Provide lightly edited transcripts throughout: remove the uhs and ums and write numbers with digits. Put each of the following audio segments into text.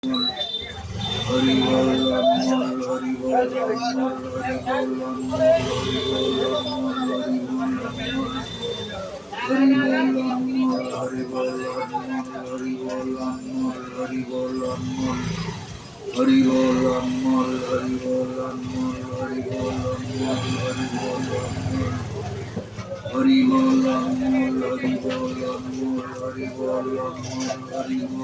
Hari Bol Anmol, Hari Bol Anmol, Hari Bol Anmol, Hari Bol Anmol, Hari Bol Anmol, Hari Bol Anmol, Hari Bol Anmol, Hari Bol Anmol, Hari Bol Anmol, Hari Bol Anmol, Hari Bol Anmol, Hari Bol Anmol, Hari Bol Anmol, Hari Bol Anmol.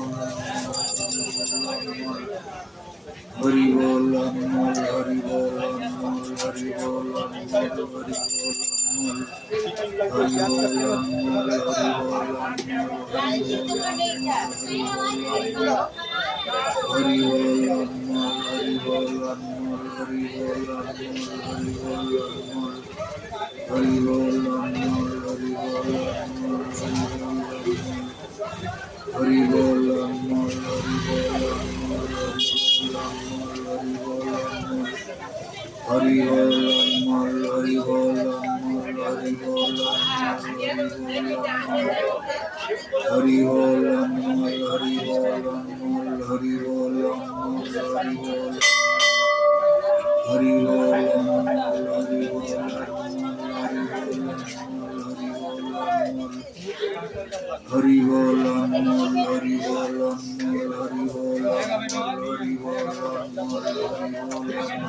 Hari Bol Anmol, Hari Bol Anmol, Hari Bol Anmol, Hari Bol Anmol, Hari Bol Anmol, Hari Bol Anmol, Hari Bol Anmol, Hari Bol Anmol, Hari Bol Anmol, Hari Bol Anmol, Hari Bol Anmol, Hari Bol Anmol, Hari Bol Anmol, Hari Bol Anmol, Hari Bol Anmol, Hari Bol Hari Bol Anmol, Hari Bol Anmol, Hari Bol Anmol, Hari Bol Anmol,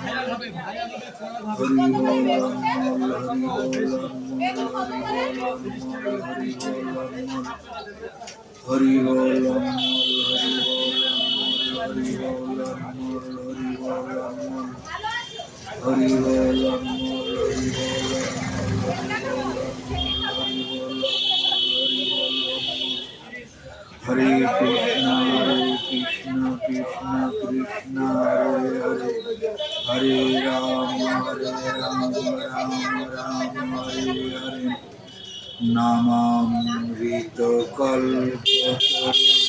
Hari Bol Hari Bol Anmol, Hari Bol Anmol, Hari Bol Hari Bol Hare Krishna, Krishna Krishna, Hare Hare, Hare Rama, Rama, Hare Hare. Namamrita kalpataru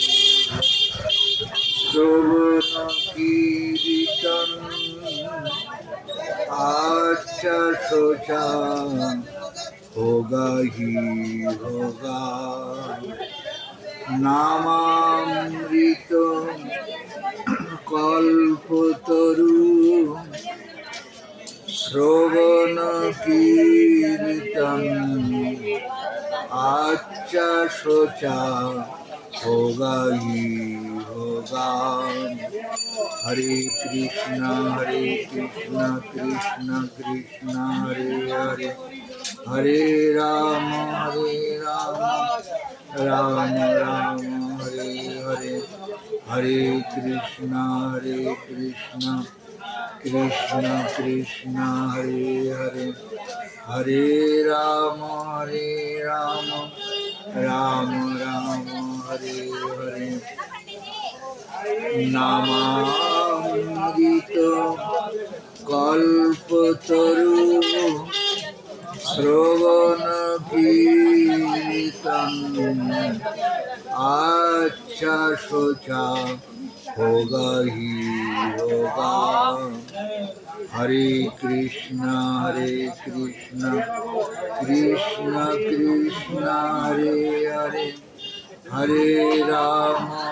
Sravana kiritan Acha socha Hoga hi hoga Namamrita kalpataru Sravana kiritan Acha socha hoga hi hoga. Hare Krishna, Krishna Krishna, Hare Hare, Hare Rama, Rama Rama, Hare Hare, Hare Krishna, Krishna Krishna, Hare Hare, Hare Rama, Rama Rama, Hare Hare. Namamrita kalpataru Sravana kiritan Acha socha hoga hi hoga. Hare Krishna, Krishna Krishna, Hare Hare, Hare Rama,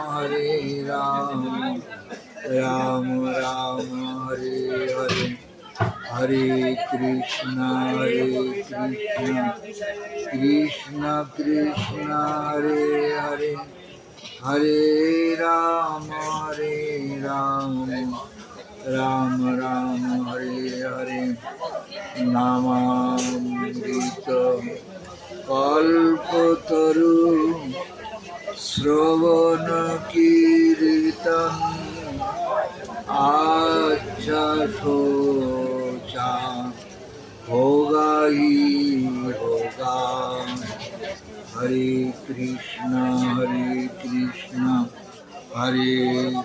Rama Rama, Hare Hare, Hare Krishna, Krishna Krishna, Hare Hare, Hare Rama, Rama Rama, Hare Hare. Namamrita kalpataru Sravana kiritan Acha socha hoga hi hoga. Hare Krishna, Krishna Krishna, Hare Hare,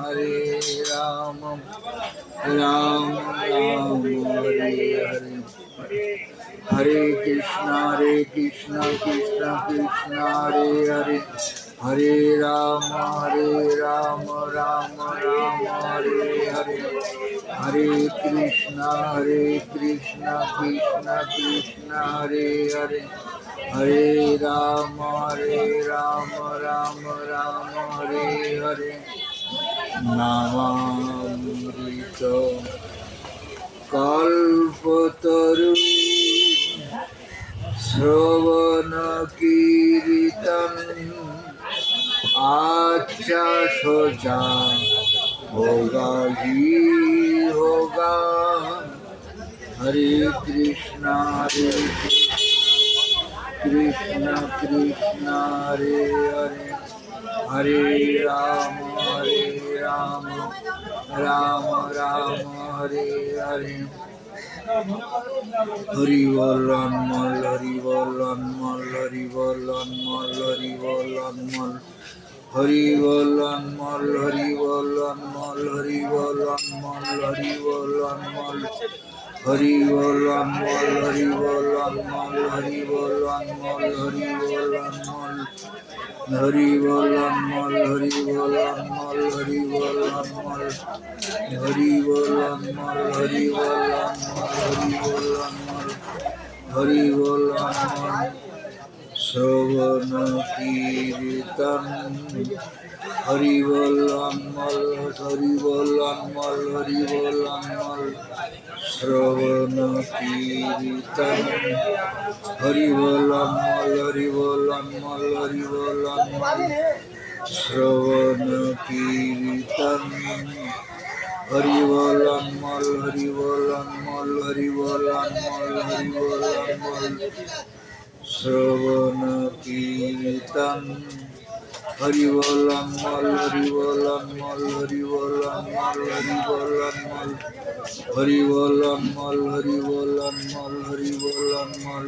Hare Rama, Rama Hare Hare. Hare Krishna, Krishna Krishna, Hare Hare, Hare Rama, Rama Rama, Hare Hare, Hare Krishna, Krishna Krishna, Hare Hare, Hare Rama, Rama Rama, Hare Hare, Namamrita Kalpataru Shravana Kiritan Acha Socha Hoga hi hoga. Hare Krishna, Krishna Krishna, Hare Hare, Hare Rama, Rama Rama, Hare Hare. Hari bol anmol, Hari bol anmol, Hari bol anmol, Hari bol anmol. Hari bol anmol, Hari bol anmol, Hari bol anmol, Hari bol anmol. Hari bol anmol, Hari bol anmol, Hari bol anmol, Hari bol anmol. Hari bol anmol, Hari bol anmol, Hari bol anmol. Hari bol anmol, Hari bol anmol, Hari bol anmol. Hari bol anmol. Shravana Kirtan Hari bol anmol, Hari bol anmol, Hari bol anmol. Shravana Kirtan Hari bol anmol, Hari bol anmol, Hari bol anmol. Shravana Kirtan Hari bol anmol, Hari bol anmol, Hari bol anmol, Hari bol anmol. Shravana Kirtan Hari bol anmol, Hari bol anmol, Hari bol anmol, Hari bol anmol. Hari bol anmol, Hari bol anmol, Hari bol anmol.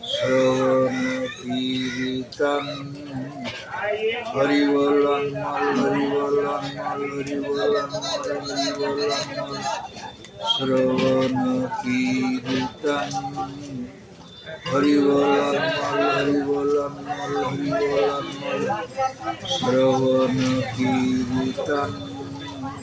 Shravana Kirtan Hari bol anmol, Hari bol anmol, Hari bol anmol, Hari bol anmol. Shravana Kirtan Hari bol anmol, Hari bol anmol, Hari bol anmol. Shravana Kirtan